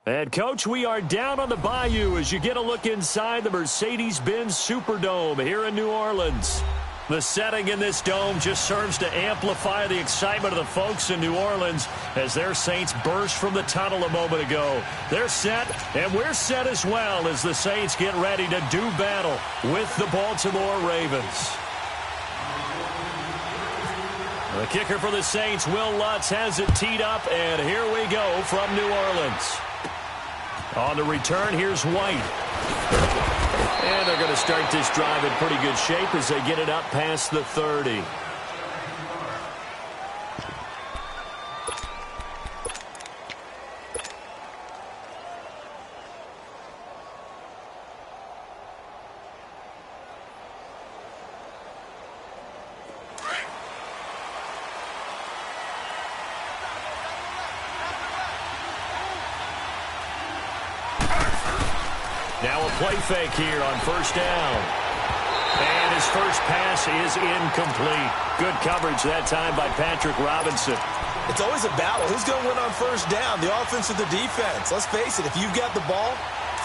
And, Coach, we are down on the bayou as you get a look inside the Mercedes-Benz Superdome here in New Orleans. The setting in this dome just serves to amplify the excitement of the folks in New Orleans as their Saints burst from the tunnel a moment ago. They're set, and we're set as well as the Saints get ready to do battle with the Baltimore Ravens. The kicker for the Saints, Will Lutz, has it teed up, and here we go from New Orleans. On the return, here's White. And they're going to start this drive in pretty good shape as they get it up past the 30. Now a play fake here on first down. And his first pass is incomplete. Good coverage that time by Patrick Robinson. It's always a battle. Who's going to win on first down, the offense or the defense? Let's face it, if you've got the ball,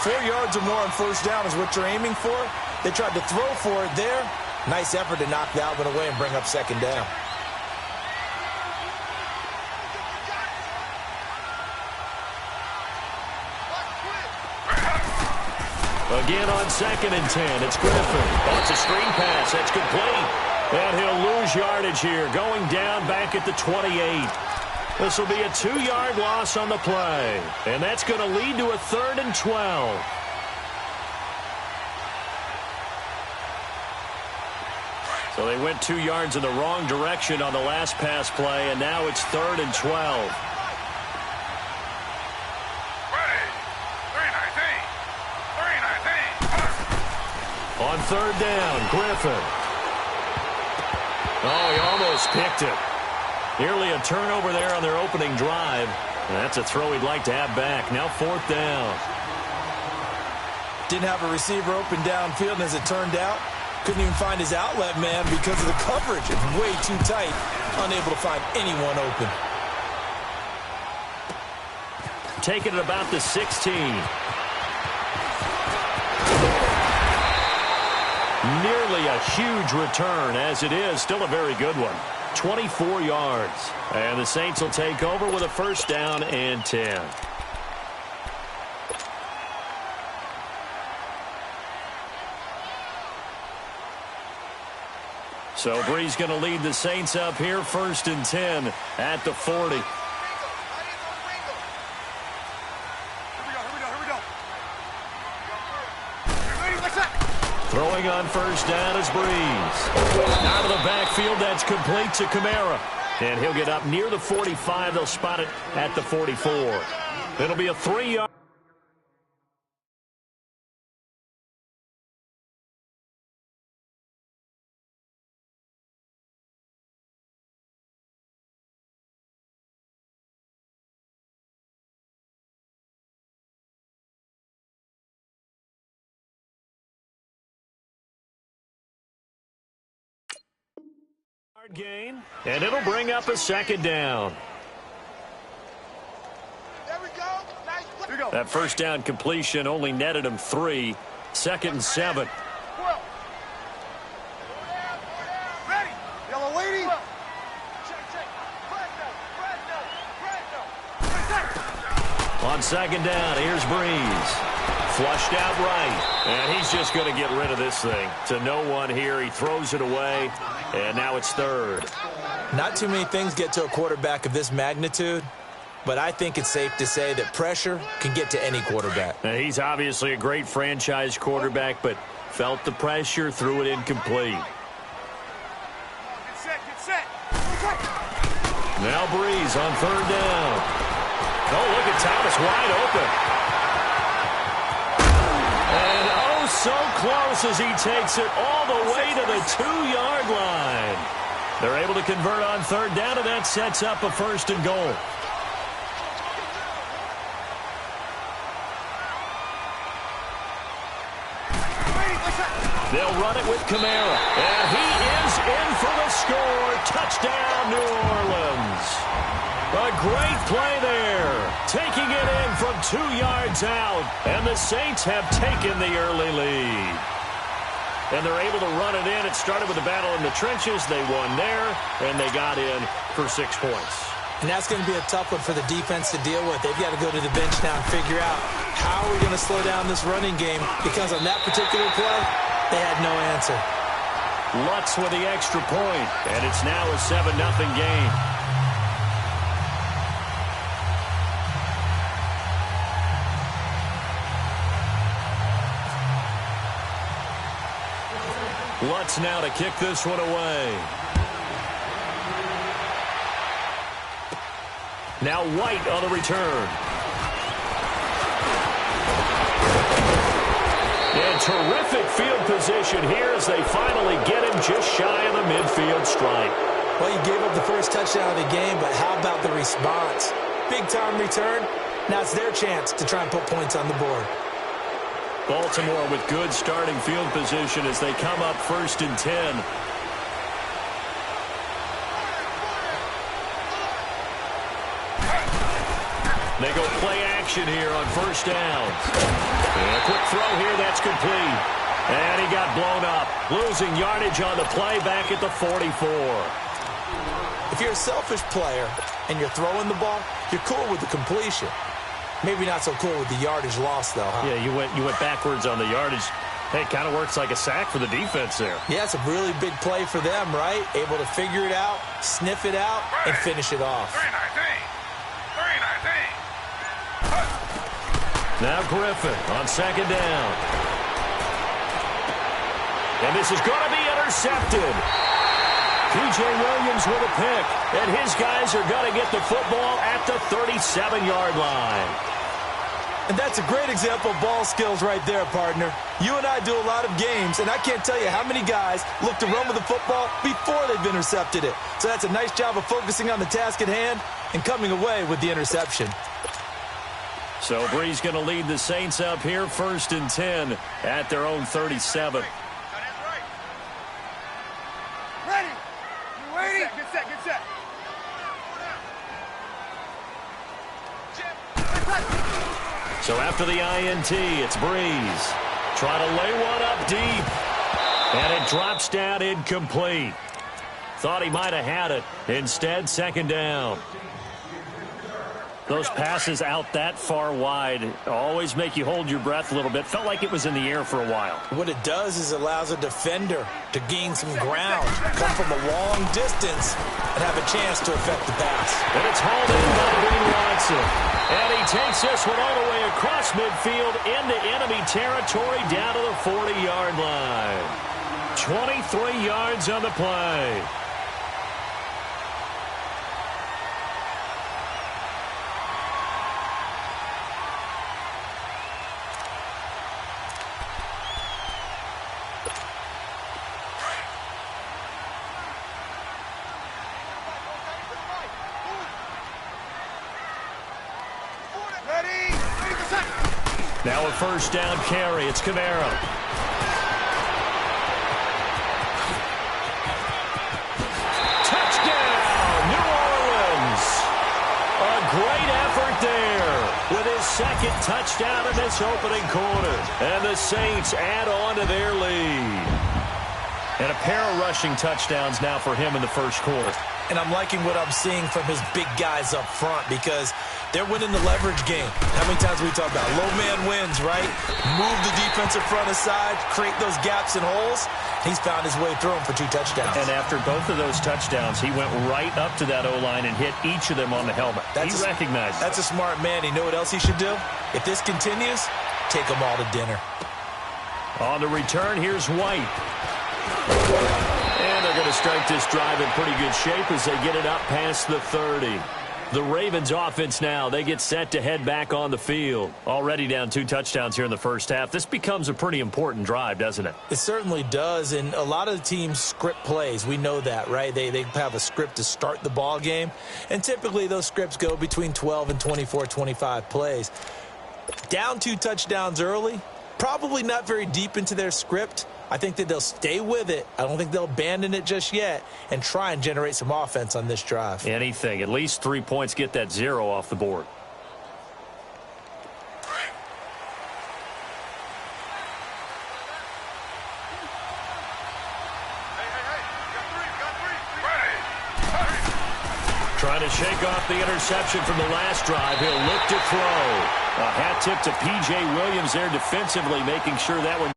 4 yards or more on first down is what you're aiming for. They tried to throw for it there. Nice effort to knock that one away and bring up second down. Again on 2nd and 10, it's Griffin. Oh, it's a screen pass. That's complete. And he'll lose yardage here, going down back at the 28. This will be a 2-yard loss on the play. And that's going to lead to a 3rd and 12. So they went 2 yards in the wrong direction on the last pass play, and now it's 3rd and 12. On 3rd down, Griffin. Oh, he almost picked it. Nearly a turnover there on their opening drive. And that's a throw he'd like to have back. Now 4th down. Didn't have a receiver open downfield, and as it turned out, couldn't even find his outlet man because of the coverage. It's way too tight, unable to find anyone open. Taking it about the 16. Nearly a huge return, as it is still a very good one. 24 yards. And the Saints will take over with a 1st down and 10. So Bree's going to lead the Saints up here, 1st and 10 at the 40. Throwing on 1st down is Breeze. Out of the backfield, that's complete to Kamara. And he'll get up near the 45. They'll spot it at the 44. It'll be a 3-yard. Gain, and it'll bring up a 2nd down. There we go. Nice. That 1st down completion only netted him 3. 2nd and 7. Ready. Yellow lady. On 2nd down, here's Breeze. Flushed out right. And he's just going to get rid of this thing. To no one here. He throws it away. And now it's 3rd. Not too many things get to a quarterback of this magnitude, but I think it's safe to say that pressure can get to any quarterback. Now, he's obviously a great franchise quarterback, but felt the pressure, threw it incomplete. Get set, get set. Now Breeze on 3rd down. Oh, look at Thomas wide open. And oh, so close as he takes it all the way to the 2-yard line. They're able to convert on 3rd down, and that sets up a 1st and goal. They'll run it with Kamara. And he is in for the score. Touchdown, New Orleans. A great play there. Taking it in from 2 yards out. And the Saints have taken the early lead. And they're able to run it in. It started with a battle in the trenches. They won there, and they got in for 6 points. And that's going to be a tough one for the defense to deal with. They've got to go to the bench now and figure out how are we going to slow down this running game, because on that particular play, they had no answer. Lutz with the extra point, and it's now a 7-0 game. Lutz now to kick this one away. Now White on the return. And terrific field position here as they finally get him just shy of the midfield stripe. Well, you gave up the first touchdown of the game, but how about the response? Big-time return. Now it's their chance to try and put points on the board. Baltimore with good starting field position as they come up 1st and 10. They go play action here on 1st down. And a quick throw here, that's complete. And he got blown up. Losing yardage on the play back at the 44. If you're a selfish player and you're throwing the ball, you're cool with the completion. Maybe not so cool with the yardage loss, though, huh? Yeah, you went backwards on the yardage. Hey, it kind of works like a sack for the defense there. Yeah, it's a really big play for them, right? Able to figure it out, sniff it out, and finish it off. Now Griffin on 2nd down. And this is going to be intercepted. P.J. Williams with a pick. And his guys are going to get the football at the 37-yard line. And that's a great example of ball skills right there, partner. You and I do a lot of games, and I can't tell you how many guys look to run with the football before they've intercepted it. So that's a nice job of focusing on the task at hand and coming away with the interception. So Bree's going to lead the Saints up here 1st and 10 at their own 37. Ready? You ready? Get set, get set. So after the INT, it's Breeze. Try to lay one up deep. And it drops down incomplete. Thought he might have had it. Instead, 2nd down. Those passes out that far wide always make you hold your breath a little bit. Felt like it was in the air for a while. What it does is allows a defender to gain some ground, come from a long distance, and have a chance to affect the pass. And it's hauled in by Green Watson. And he takes this one all the way across midfield into enemy territory down to the 40-yard line. 23 yards on the play. Now a 1st down carry. It's Kamara. Touchdown, New Orleans. A great effort there with his 2nd touchdown in this opening quarter. And the Saints add on to their lead. And a pair of rushing touchdowns now for him in the 1st quarter. And I'm liking what I'm seeing from his big guys up front because they're winning the leverage game. How many times we talk about low man wins, right? Move the defensive front aside, create those gaps and holes. He's found his way through them for 2 touchdowns. And after both of those touchdowns, he went right up to that O-line and hit each of them on the helmet. He recognized it. That's a smart man. You know what else he should do? If this continues, take them all to dinner. On the return, here's White. And they're going to start this drive in pretty good shape as they get it up past the 30. The Ravens offense now, they get set to head back on the field. Already down 2 touchdowns here in the 1st half. This becomes a pretty important drive, doesn't it? It certainly does, and a lot of the teams script plays. We know that, right? They have a script to start the ball game, and typically those scripts go between 12 and 24, 25 plays. Down 2 touchdowns early, probably not very deep into their script, I think that they'll stay with it. I don't think they'll abandon it just yet and try and generate some offense on this drive. Anything. At least 3 points, get that 0 off the board. Trying to shake off the interception from the last drive. He'll look to throw. A hat tip to P.J. Williams there defensively, making sure that one.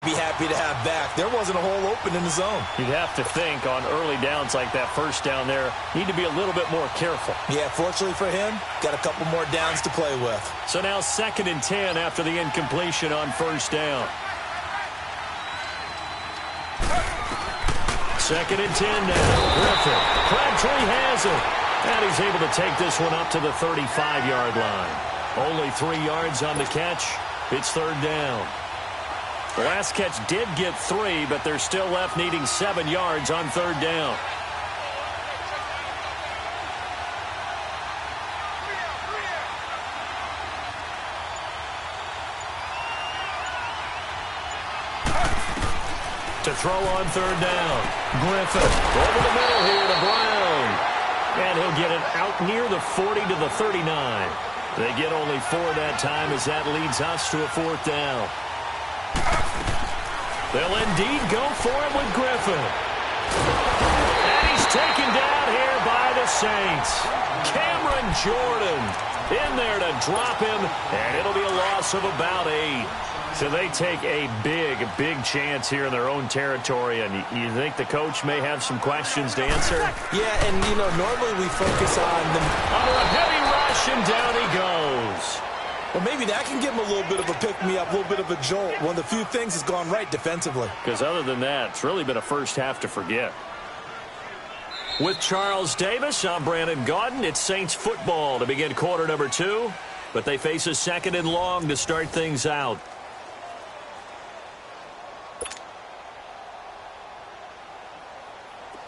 Be happy to have back. There wasn't a hole open in the zone. You'd have to think on early downs like that first down there, need to be a little bit more careful. Yeah, fortunately for him, got a couple more downs to play with. So now 2nd and 10 after the incompletion on first down. 2nd and 10 now. Griffin. Crabtree has it. And he's able to take this one up to the 35-yard line. Only 3 yards on the catch. It's 3rd down. The last catch did get 3, but they're still left needing 7 yards on 3rd down. To throw on 3rd down. Griffin over the middle here to Brown. And he'll get it out near the 40 to the 39. They get only 4 that time as that leads us to a 4th down. They'll indeed go for it with Griffin. And he's taken down here by the Saints. Cameron Jordan in there to drop him, and it'll be a loss of about 8. So they take a big chance here in their own territory, and you think the coach may have some questions to answer? Yeah, and, you know, normally we focus on the... Under a heavy rush, and down he goes. Well, maybe that can give him a little bit of a pick-me-up, a little bit of a jolt. One of the few things has gone right defensively. Because other than that, it's really been a first half to forget. With Charles Davis, I'm Brandon Gaudin. It's Saints football to begin quarter number 2, but they face a 2nd and long to start things out.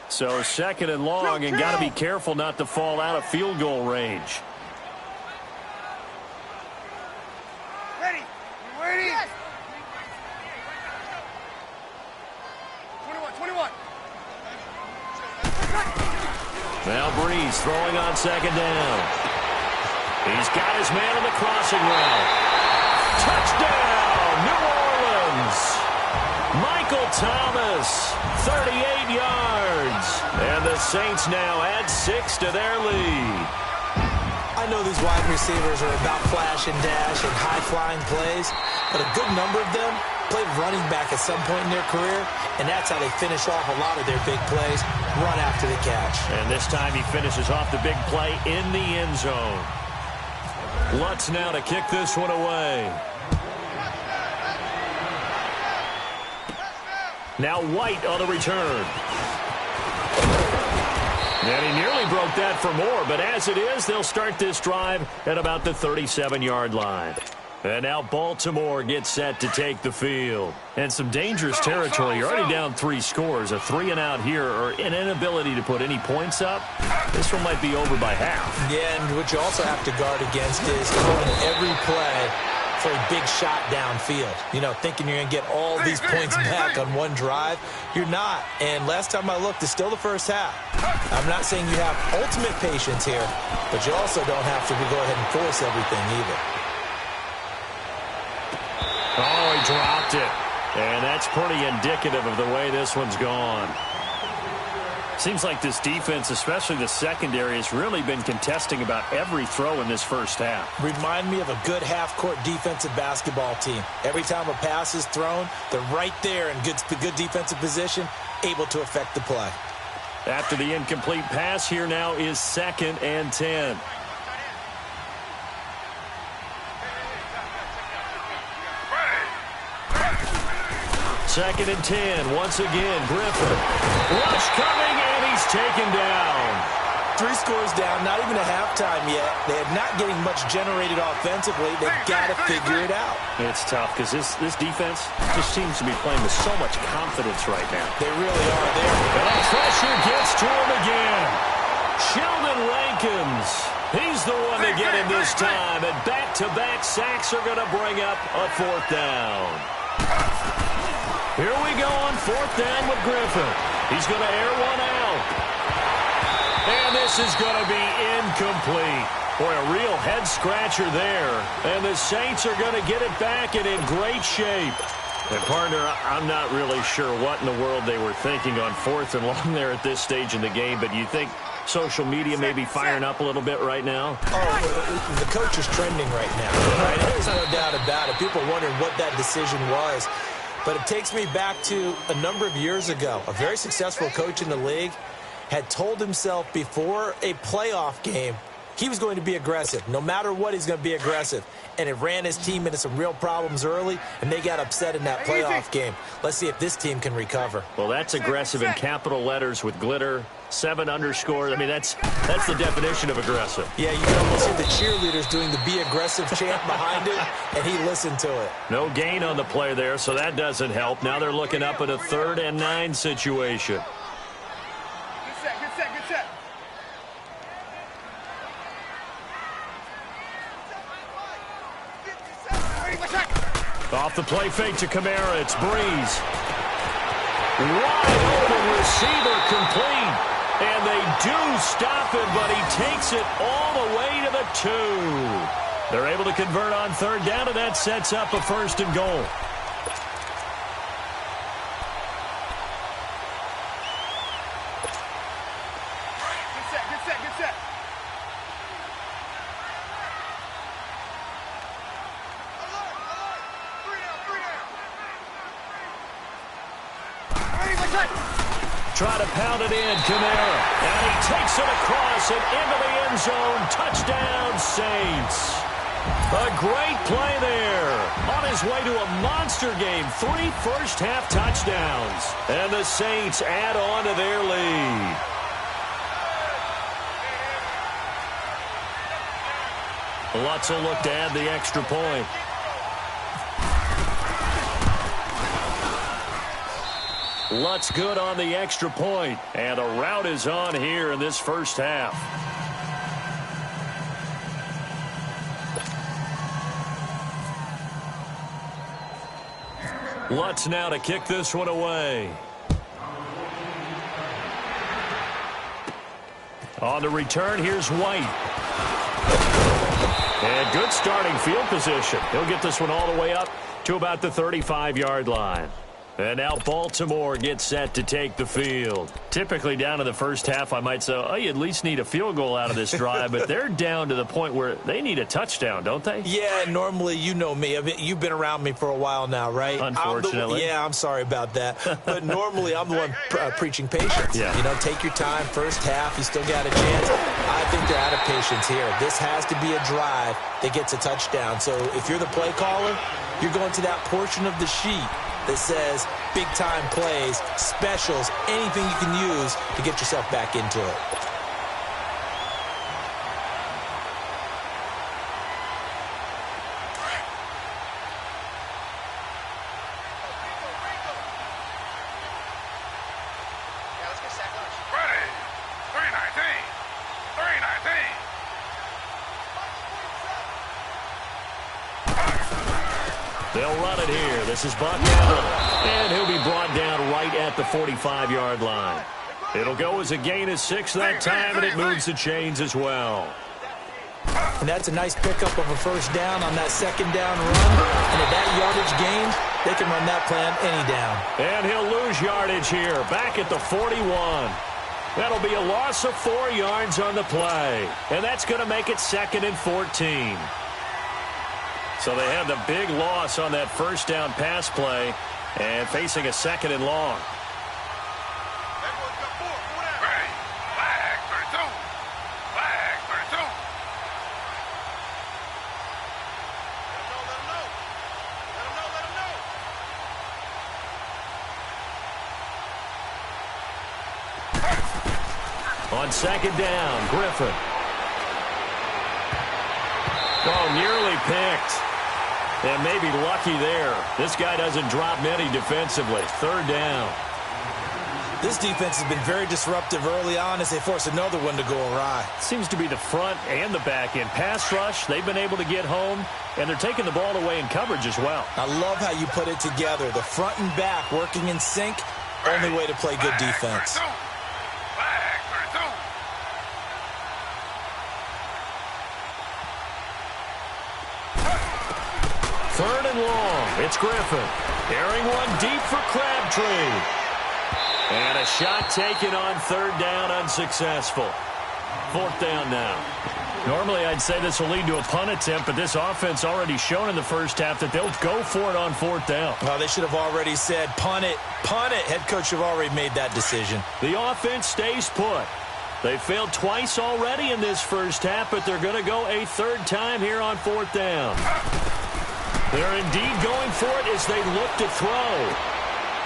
So 2nd and long, and got to be careful not to fall out of field goal range. Ready? You ready? Yes. 21. Now Breeze throwing on 2nd down. He's got his man on the crossing route. Touchdown, New Orleans. Michael Thomas, 38 yards. And the Saints now add 6 to their lead. I know these wide receivers are about flash and dash and high-flying plays, but a good number of them played running back at some point in their career, and that's how they finish off a lot of their big plays, run after the catch. And this time he finishes off the big play in the end zone. Lutz now to kick this one away. Now White on the return. And he nearly broke that for more, but as it is, they'll start this drive at about the 37-yard line. And now Baltimore gets set to take the field. And some dangerous territory. You're already down 3 scores. A 3-and-out here, or an inability to put any points up. This one might be over by half. Yeah, and what you also have to guard against is throwing every play for a big shot downfield. You know, thinking you're going to get all these points back on one drive. You're not. And last time I looked, it's still the first half. I'm not saying you have ultimate patience here, but you also don't have to go ahead and force everything either. Oh, he dropped it. And that's pretty indicative of the way this one's gone. Seems like this defense, especially the secondary, has really been contesting about every throw in this first half. Remind me of a good half-court defensive basketball team. Every time a pass is thrown, they're right there in good defensive position, able to affect the play. After the incomplete pass, here now is 2nd and 10. Second and 10. Once again, Griffin. Rush coming, and he's taken down. 3 scores down, not even a halftime yet. They are not getting much generated offensively. They've got to figure it out. It's tough because this defense just seems to be playing with so much confidence right now. They really are there. And the pressure gets to him again. Sheldon Rankins. He's the one to get him this time. And back-to-back sacks are going to bring up a 4th down. Here we go on 4th down with Griffin. He's going to air one out. And this is going to be incomplete. Boy, a real head-scratcher there. And the Saints are going to get it back and in great shape. And, partner, I'm not really sure what in the world they were thinking on 4th and long there at this stage in the game, but you think social media may be firing up a little bit right now? Oh, the coach is trending right now. Right? There's no doubt about it. People are wondering what that decision was. But it takes me back to a number of years ago. A very successful coach in the league had told himself before a playoff game he was going to be aggressive. No matter what, he's going to be aggressive. And it ran his team into some real problems early, and they got upset in that playoff game. Let's see if this team can recover. Well, that's aggressive in capital letters with glitter, 7 underscores. I mean, that's the definition of aggressive. Yeah, you can almost see the cheerleaders doing the be aggressive chant behind it, and he listened to it. No gain on the play there, so that doesn't help. Now they're looking up at a 3rd and 9 situation. Good set, good set, good set. Off the play fake to Kamara, it's Breeze. Wide open receiver complete. And they do stop him, but he takes it all the way to the 2. They're able to convert on 3rd down, and that sets up a 1st and goal. Good set, good set, good set. Try to pound it in, Kamara. And he takes it across and into the end zone. Touchdown, Saints. A great play there. On his way to a monster game. 3 first-half touchdowns. And the Saints add on to their lead. Lutz will look to add the extra point. Lutz good on the extra point. And the route is on here in this first half. Lutz now to kick this one away. On the return, here's White. And good starting field position. He'll get this one all the way up to about the 35-yard line. And now Baltimore gets set to take the field. Typically down in the first half, I might say, oh, you at least need a field goal out of this drive. But they're down to the point where they need a touchdown, don't they? Yeah, normally, you know me. You've been around me for a while now, right? Unfortunately. I'm sorry about that. But normally, I'm the one preaching patience. Yeah. You know, take your time. First half, you still got a chance. I think they're out of patience here. This has to be a drive that gets a touchdown. So if you're the play caller, you're going to that portion of the sheet that says big-time plays, specials, anything you can use to get yourself back into it. Ready. 319. 319. They'll run it here. This is brought down. And he'll be brought down right at the 45-yard line. It'll go as a gain of 6 that time, and it moves the chains as well. And that's a nice pickup of a first down on that second down run. And at that yardage gain, they can run that plan any down. And he'll lose yardage here, back at the 41. That'll be a loss of 4 yards on the play. And that's going to make it 2nd and 14. So they have the big loss on that first down pass play and facing a 2nd and long. Ready. Flag 32. Flag 32. Let him know. Let him know. On 2nd down, Griffin. Oh, nearly picked. And maybe lucky there. This guy doesn't drop many defensively. 3rd down. This defense has been very disruptive early on as they force another one to go awry. Seems to be the front and the back end. Pass rush, they've been able to get home, and they're taking the ball away in coverage as well. I love how you put it together. The front and back working in sync, only way to play good defense. Third and long. It's Griffin. Airing one deep for Crabtree. And a shot taken on third down, unsuccessful. Fourth down now. Normally, I'd say this will lead to a punt attempt, but this offense already shown in the first half that they'll go for it on fourth down. Well, they should have already said, punt it, punt it. Head coach should have already made that decision. The offense stays put. They failed twice already in this first half, but they're going to go a third time here on fourth down. They're indeed going for it as they look to throw.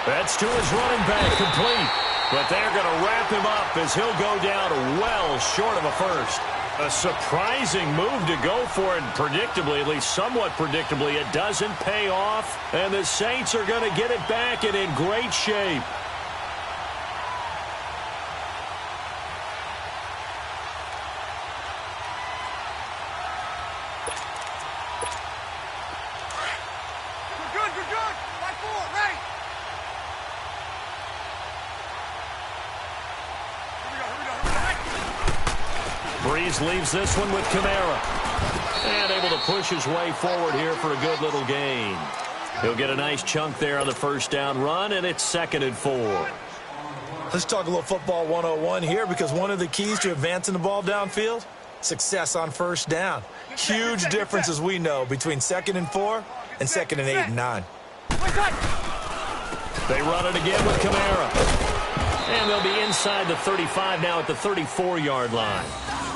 That's to his running back, complete. But they're going to wrap him up as he'll go down well short of a first. A surprising move to go for it, and predictably, at least somewhat predictably, it doesn't pay off. And the Saints are going to get it back and in great shape. Breeze leaves this one with Kamara. And able to push his way forward here for a good little gain. He'll get a nice chunk there on the first down run, and it's 2nd and 4. Let's talk a little football 101 here, because one of the keys to advancing the ball downfield, success on first down. Huge difference, as we know, between 2nd and 4 and 2nd and 8 and 9. They run it again with Kamara. And they'll be inside the 35 now at the 34-yard line.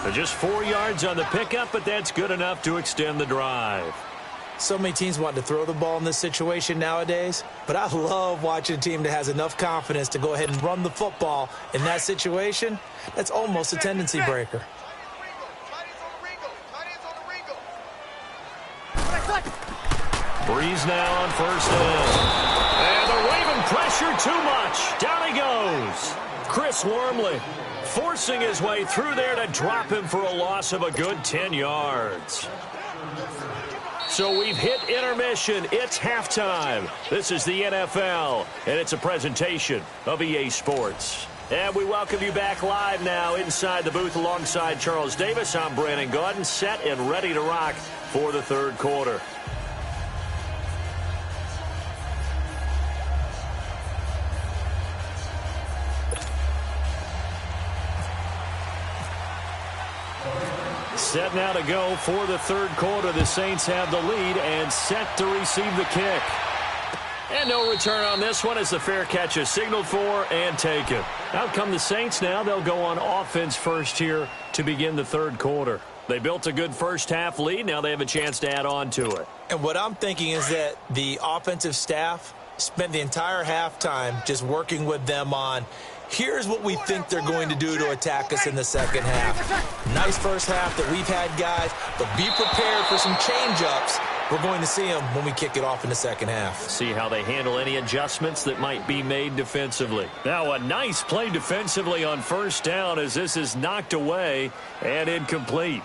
They're just 4 yards on the pickup, but that's good enough to extend the drive. So many teams want to throw the ball in this situation nowadays, but I love watching a team that has enough confidence to go ahead and run the football in that situation. That's almost a tendency breaker. Breeze now on first down. And they're waving pressure too much. Down he goes. Chris Wormley forcing his way through there to drop him for a loss of a good 10 yards. So we've hit intermission. It's halftime. This is the NFL, and it's a presentation of EA Sports. And we welcome you back live now inside the booth alongside Charles Davis. I'm BrianAkaDaddy, set and ready to rock for the third quarter. Set now to go for the third quarter. The Saints have the lead and set to receive the kick. And no return on this one as the fair catch is signaled for and taken. Out come the Saints now. They'll go on offense first here to begin the third quarter. They built a good first half lead. Now they have a chance to add on to it. And what I'm thinking is that the offensive staff spent the entire halftime just working with them on, here's what we think they're going to do to attack us in the second half. Nice first half that we've had, guys, but be prepared for some change-ups. We're going to see them when we kick it off in the second half. See how they handle any adjustments that might be made defensively. Now a nice play defensively on first down as this is knocked away and incomplete.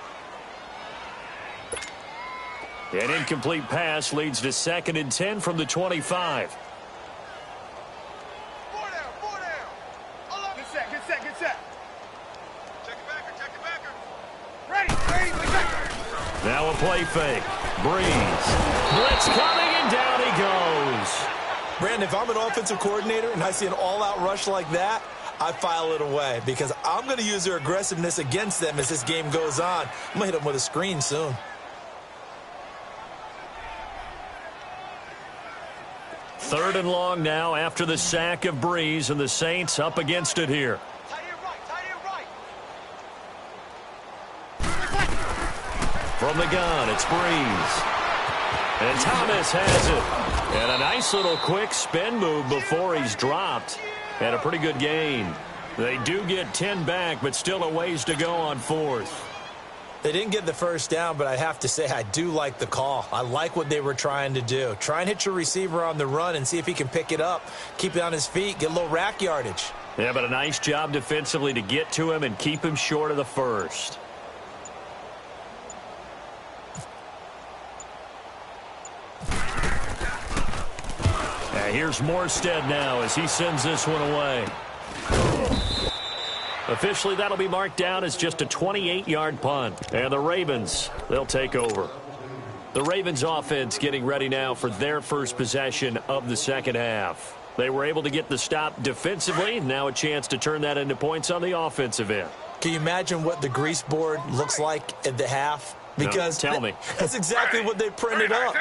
An incomplete pass leads to 2nd and 10 from the 25. Now a play fake. Breeze. Blitz coming, and down he goes. Brandon, if I'm an offensive coordinator and I see an all-out rush like that, I file it away because I'm going to use their aggressiveness against them as this game goes on. I'm going to hit them with a screen soon. Third and long now after the sack of Breeze, and the Saints up against it here. From the gun, it's Breeze. And Thomas has it. And a nice little quick spin move before he's dropped. And a pretty good gain. They do get 10 back, but still a ways to go on fourth. They didn't get the first down, but I have to say I do like the call. I like what they were trying to do. Try and hit your receiver on the run and see if he can pick it up, keep it on his feet, get a little rack yardage. Yeah, but a nice job defensively to get to him and keep him short of the first. Here's Morstead now as he sends this one away. Officially, that'll be marked down as just a 28-yard punt. And the Ravens, they'll take over. The Ravens offense getting ready now for their first possession of the second half. They were able to get the stop defensively. Now a chance to turn that into points on the offensive end. Can you imagine what the grease board looks like at the half? Because no, tell me. That's exactly what they printed up.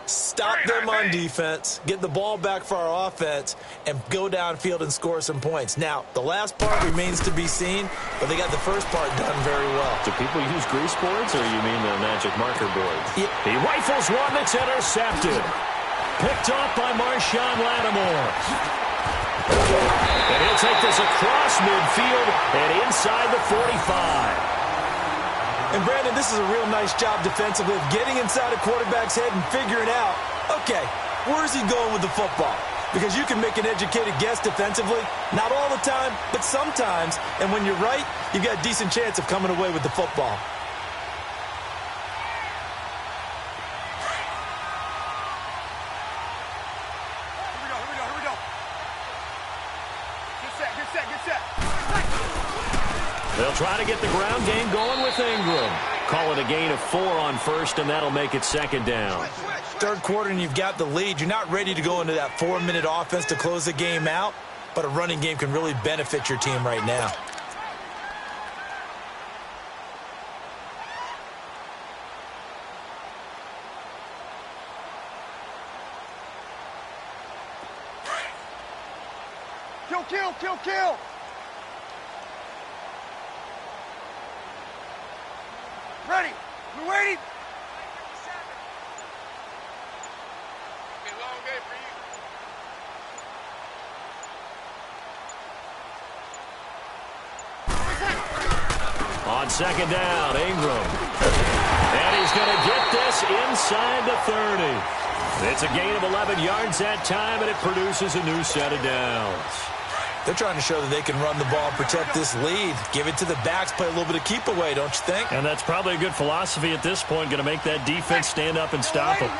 Stop them on defense, get the ball back for our offense, and go downfield and score some points. Now, the last part remains to be seen, but they got the first part done very well. Do people use grease boards, or you mean the magic marker boards? Yeah. He rifles one that's intercepted. Picked off by Marshawn Lattimore. And he'll take this across midfield and inside the 45. And, Brandon, this is a real nice job defensively of getting inside a quarterback's head and figuring out, okay, where's he going with the football? Because you can make an educated guess defensively, not all the time, but sometimes. And when you're right, you've got a decent chance of coming away with the football. Here we go. Get set. They'll try to get the ground game going with Ingram. Call it a gain of 4 on first, and that'll make it second down. Third quarter, and you've got the lead. You're not ready to go into that 4-minute offense to close the game out, but a running game can really benefit your team right now. Kill. Ready. We're waiting. Long day for you. On second down, Ingram. And he's going to get this inside the 30. It's a gain of 11 yards that time, and it produces a new set of downs. They're trying to show that they can run the ball and protect this lead. Give it to the backs, play a little bit of keep away, don't you think? And that's probably a good philosophy at this point, going to make that defense stand up and stop them.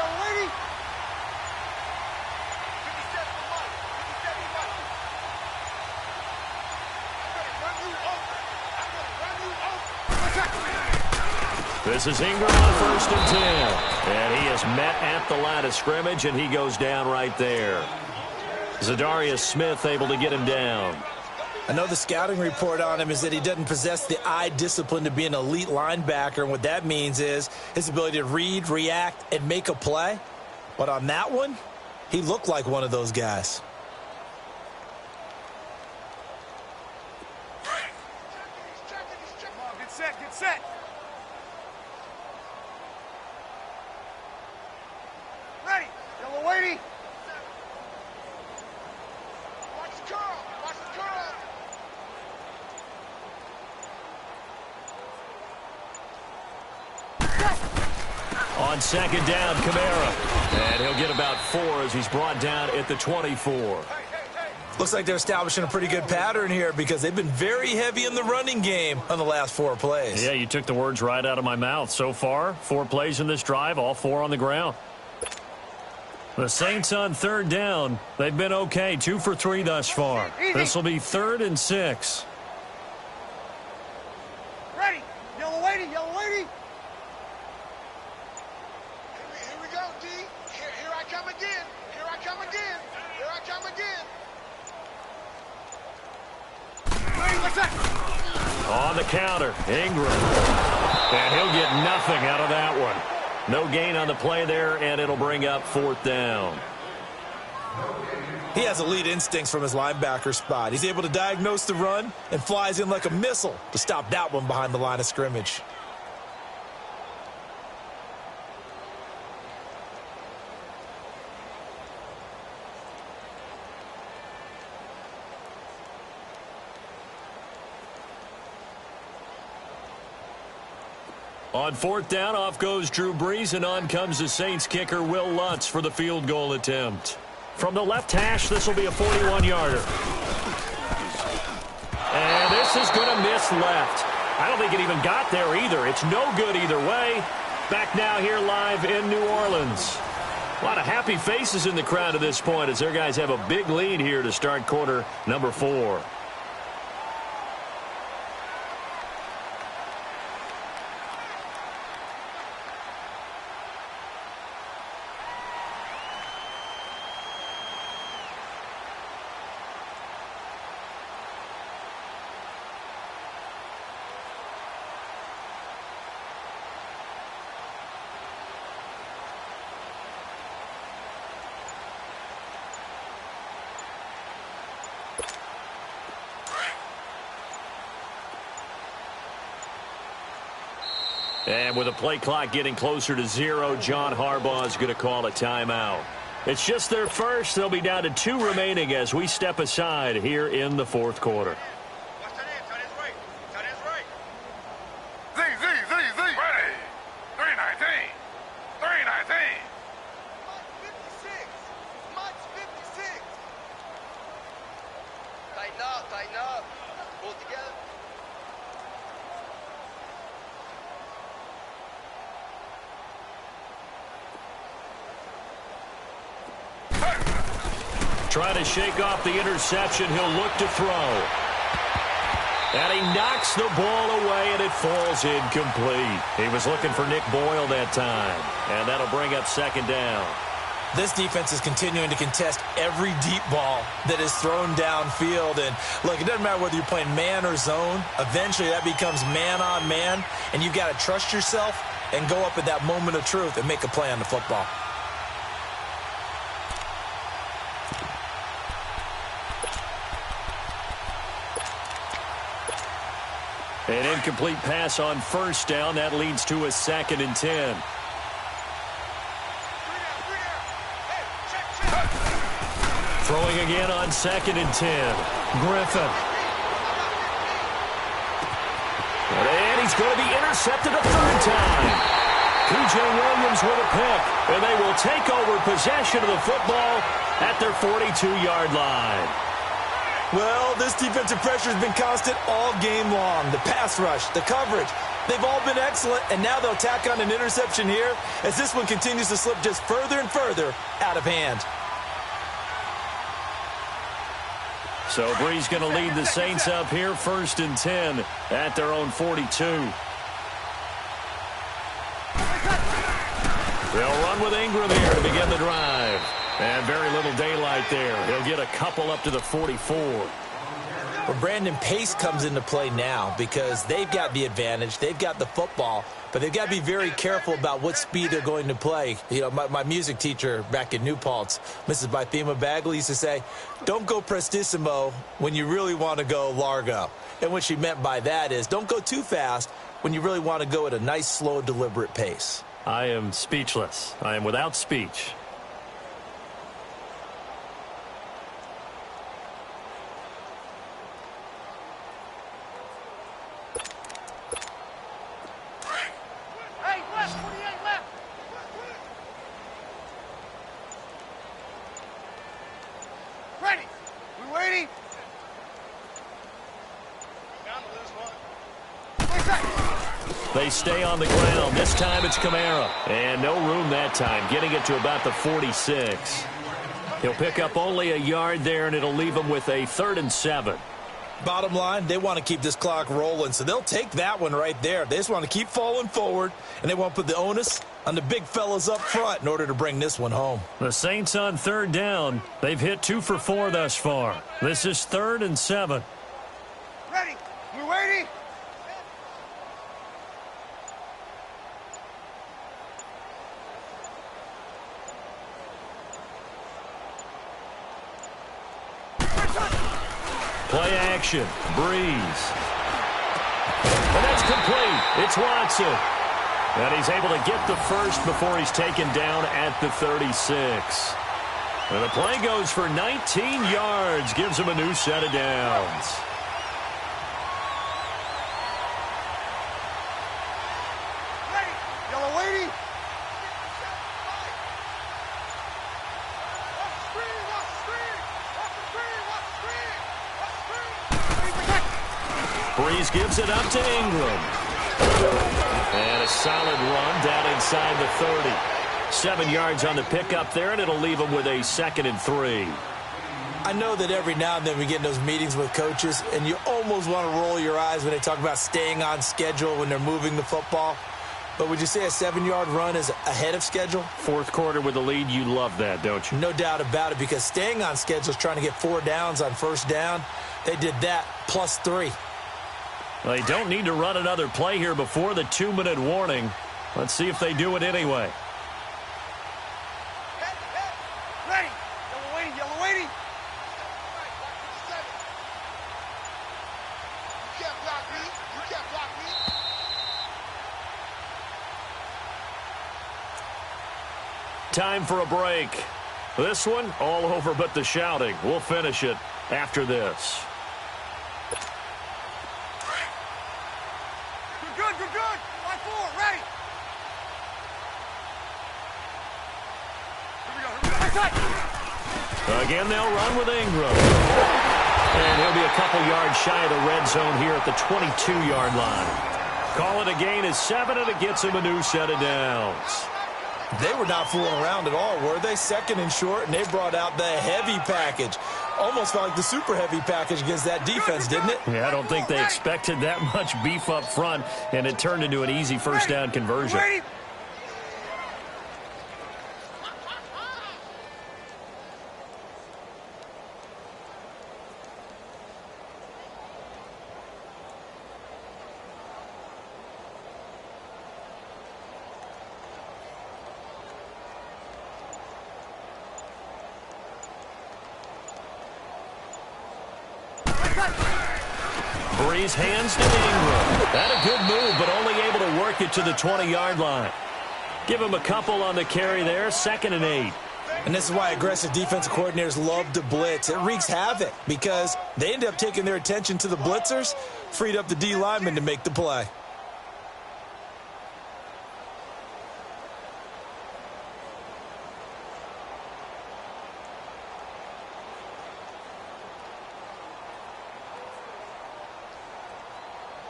This is Ingram on first and 10. And he is met at the line of scrimmage, and he goes down right there. Zadarius Smith able to get him down. I know the scouting report on him is that he doesn't possess the eye discipline to be an elite linebacker, and what that means is his ability to read, react, and make a play. But on that one, he looked like one of those guys. Come on, get set. Ready. Yellow waiting. On second down, Kamara. And he'll get about 4 as he's brought down at the 24. Looks like they're establishing a pretty good pattern here because they've been very heavy in the running game on the last 4 plays. Yeah, you took the words right out of my mouth. So far, 4 plays in this drive, all 4 on the ground. The Saints on third down. They've been okay, 2 for 3 thus far. This will be 3rd and 6. Ready. Yellow waiting. Here we go, D. Here I come again. What's that? On the counter, Ingram. And he'll get nothing out of that one. No gain on the play there, and it'll bring up 4th down. He has elite instincts from his linebacker spot. He's able to diagnose the run and flies in like a missile to stop that one behind the line of scrimmage. On 4th down, off goes Drew Brees, and on comes the Saints kicker, Will Lutz, for the field goal attempt. From the left hash, this will be a 41-yarder. And this is going to miss left. I don't think it even got there either. It's no good either way. Back now here live in New Orleans. A lot of happy faces in the crowd at this point as their guys have a big lead here to start quarter number 4. And with the play clock getting closer to 0, John Harbaugh is going to call a timeout. It's just their first. They'll be down to 2 remaining as we step aside here in the 4th quarter. Trying to shake off the interception. He'll look to throw. And he knocks the ball away, and it falls incomplete. He was looking for Nick Boyle that time. And that'll bring up 2nd down. This defense is continuing to contest every deep ball that is thrown downfield. And, look, it doesn't matter whether you're playing man or zone. Eventually, that becomes man on man. And you've got to trust yourself and go up at that moment of truth and make a play on the football. An incomplete pass on 1st down. That leads to a 2nd and 10. Throwing again on 2nd and 10. Griffin. And he's going to be intercepted a 3rd time. P.J. Williams with a pick. And they will take over possession of the football at their 42-yard line. Well, this defensive pressure has been constant all game long. The pass rush, the coverage, they've all been excellent, and now they'll tack on an interception here as this one continues to slip just further and further out of hand. So Bree's going to lead the Saints up here, 1st and 10 at their own 42. They'll run with Ingram here to begin the drive. And very little daylight there. He'll get a couple up to the 44. Well, Brandon, pace comes into play now because they've got the advantage. They've got the football, but they've got to be very careful about what speed they're going to play. You know, my music teacher back in New Paltz, Mrs. Bythema Bagley, used to say, don't go prestissimo when you really want to go largo. And what she meant by that is don't go too fast when you really want to go at a nice, slow, deliberate pace. I am speechless. I am without speech. They stay on the ground. This time it's Kamara. And no room that time, getting it to about the 46. He'll pick up only a yard there, and it'll leave him with a 3rd and 7. Bottom line, they want to keep this clock rolling, so they'll take that one right there. They just want to keep falling forward, and they want to put the onus on the big fellas up front in order to bring this one home. The Saints on 3rd down. They've hit 2 for 4 thus far. This is 3rd and 7. Ready. We're waiting. Play action. Breeze. And that's complete. It's Watson. And he's able to get the first before he's taken down at the 36. And the play goes for 19 yards. Gives him a new set of downs. Y'all are waiting. Breeze gives it up to Ingram. And a solid run down inside the 30. 7 yards on the pickup there, and it'll leave them with a 2nd and 3. I know that every now and then we get in those meetings with coaches, and you almost want to roll your eyes when they talk about staying on schedule when they're moving the football. But would you say a 7-yard run is ahead of schedule? Fourth quarter with the lead, you love that, don't you? No doubt about it, because staying on schedule is trying to get 4 downs on first down. They did that plus 3. They don't need to run another play here before the 2-minute warning. Let's see if they do it anyway. Ready. Yellow waiting. You can't block me. Time for a break. This one, all over but the shouting. We'll finish it after this. Good. Line 4, ready. Here we go. Again, they'll run with Ingram. And he'll be a couple yards shy of the red zone here at the 22-yard line. Call it a gain of 7, and it gets him a new set of downs. They were not fooling around at all, were they? 2nd and short, and they brought out the heavy package. Almost felt like the super heavy package against that defense, didn't it? Yeah, I don't think they expected that much beef up front, and it turned into an easy first down conversion. Breeze hands to Ingram. That a good move, but only able to work it to the 20-yard line. Give him a couple on the carry there, 2nd and 8. And this is why aggressive defensive coordinators love to blitz. It wreaks havoc because they end up taking their attention to the blitzers, freed up the D lineman to make the play.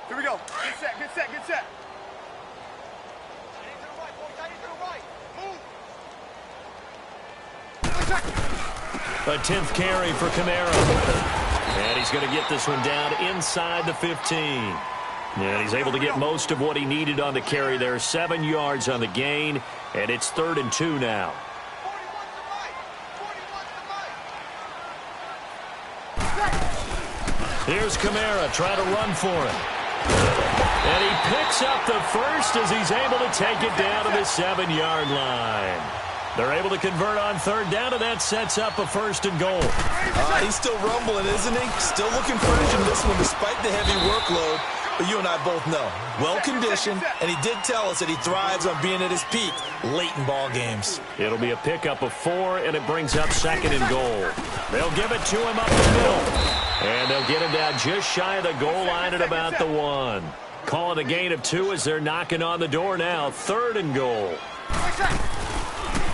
Here we go. Get set. Tight to the right. Move. A 10th carry for Kamara. And he's going to get this one down inside the 15. And he's able to get most of what he needed on the carry there. 7 yards on the gain, and it's 3rd and 2 now. Here's Kamara trying to run for it. And he picks up the first as he's able to take it down to the 7-yard line. They're able to convert on 3rd down, and that sets up a 1st and goal. He's still rumbling, isn't he? Still looking fresh in this one despite the heavy workload. But you and I both know, well-conditioned, and he did tell us that he thrives on being at his peak late in ball games. It'll be a pickup of 4, and it brings up 2nd and goal. They'll give it to him up the middle. And they'll get him down just shy of the goal line at about the 1. Call it a gain of 2 as they're knocking on the door now. 3rd and goal.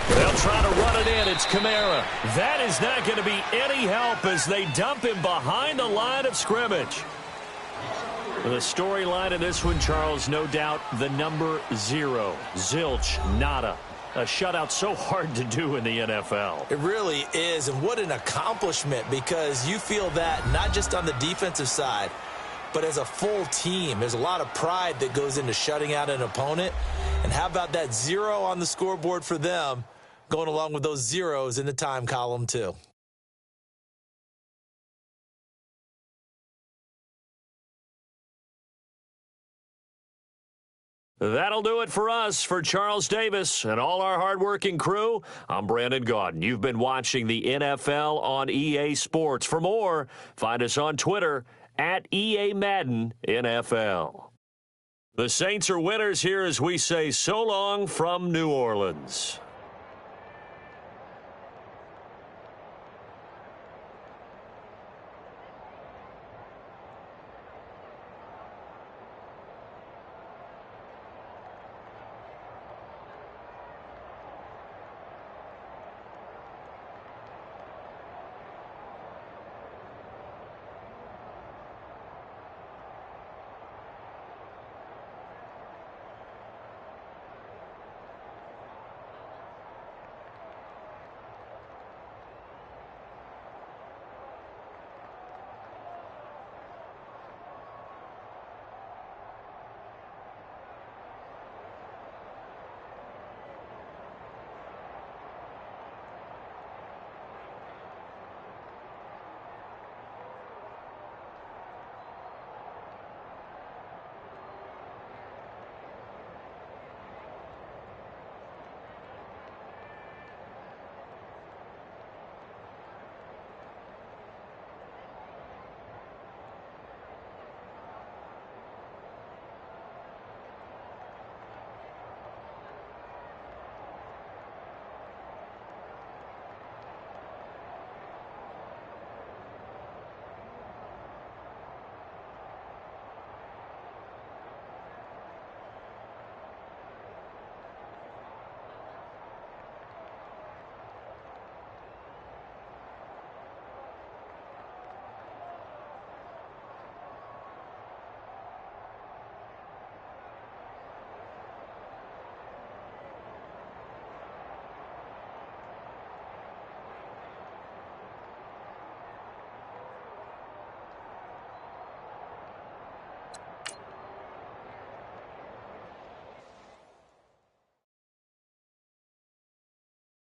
They'll try to run it in. It's Kamara. That is not going to be any help as they dump him behind the line of scrimmage. The storyline of this one, Charles, no doubt the number 0. Zilch, nada. A shutout so hard to do in the NFL. It really is, and what an accomplishment, because you feel that not just on the defensive side, but as a full team. There's a lot of pride that goes into shutting out an opponent. And how about that 0 on the scoreboard for them, going along with those zeros in the time column too. That'll do it for us. For Charles Davis and all our hardworking crew, I'm Brandon Gaudin. You've been watching the NFL on EA Sports. For more, find us on Twitter at EA Madden NFL. The Saints are winners here as we say so long from New Orleans.